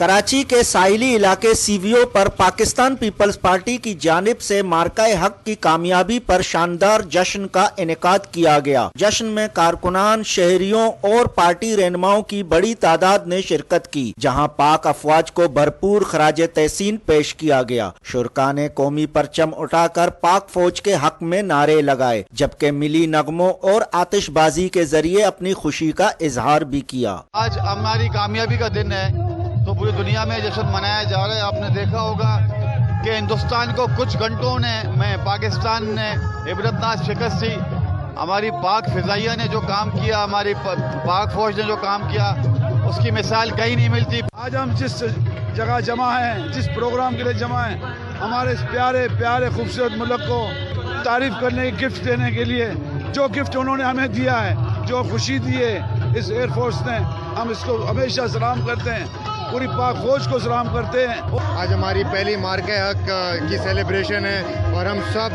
کراچی کے ساحلی علاقے سیویو پر پاکستان پیپلز پارٹی کی جانب سے مارکہ حق کی کامیابی پر شاندار جشن کا انعقاد کیا گیا۔ جشن میں کارکنان، شہریوں اور پارٹی رہنماؤں کی بڑی تعداد نے شرکت کی، جہاں پاک افواج کو بھرپور خراج تحسین پیش کیا گیا۔ شرکاء نے قومی پرچم اٹھا کر پاک فوج کے حق میں نعرے لگائے، جبکہ ملی نغموں اور آتش بازی کے ذریعے اپنی خوشی کا اظہار بھی کیا۔ آج ہماری کامیابی کا دن ہے تو پوری دنیا میں جشن منایا جا رہا ہے۔ آپ نے دیکھا ہوگا کہ ہندوستان کو کچھ گھنٹوں میں پاکستان نے عبرتناک شکست دی۔ ہماری پاک فضائیہ نے جو کام کیا، ہماری پاک فوج نے جو کام کیا، اس کی مثال کہیں نہیں ملتی۔ آج ہم جس جگہ جمع ہیں، جس پروگرام کے لیے جمع ہیں، ہمارے اس پیارے پیارے خوبصورت ملک کو تعریف کرنے کی گفٹ دینے کے لیے، جو گفٹ انہوں نے ہمیں دیا ہے، جو خوشی دی ہے اس ایئر فورس نے، ہم اس کو ہمیشہ سلام کرتے ہیں، پوری پاک فوج کو سلام کرتے ہیں۔ آج ہماری پہلی مارکہ حق کی سیلیبریشن ہے اور ہم سب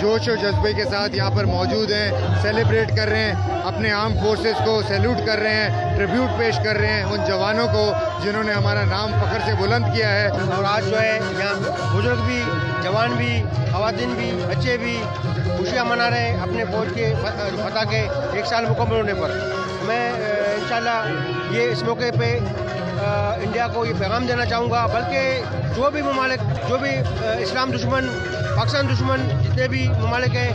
جوش و جذبے کے ساتھ یہاں پر موجود ہیں، سیلیبریٹ کر رہے ہیں، اپنے آرم فورسز کو سیلوٹ کر رہے ہیں، ٹریبیوٹ پیش کر رہے ہیں ان جوانوں کو جنہوں نے ہمارا نام فخر سے بلند کیا ہے۔ اور آج جو ہے یہاں بزرگ بھی، جوان بھی، خواتین بھی، بچے بھی خوشیاں منا رہے ہیں اپنے فوج کے فتح کے 1 سال مکمل ہونے پر۔ میں انشاءاللہ یہ اس موقع پہ انڈیا کو یہ پیغام دینا چاہوں گا، بلکہ جو بھی ممالک، جو بھی اسلام دشمن، پاکستان دشمن، جتنے بھی ممالک ہیں،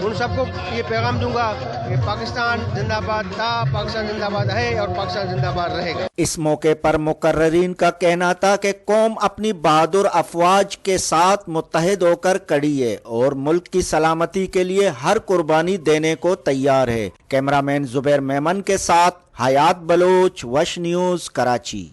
ان سب کو یہ پیغام دوں گا کہ پاکستان زندہ باد تھا، پاکستان زندہ باد ہے اور پاکستان زندہ باد رہے گا۔ اس موقع پر مقررین کا کہنا تھا کہ قوم اپنی بہادر افواج کے ساتھ متحد ہو کر کھڑی ہے اور ملک کی سلامتی کے لیے ہر قربانی دینے کو تیار ہے۔ کیمرہ مین زبیر میمن کے ساتھ حیات بلوچ، وش نیوز، کراچی۔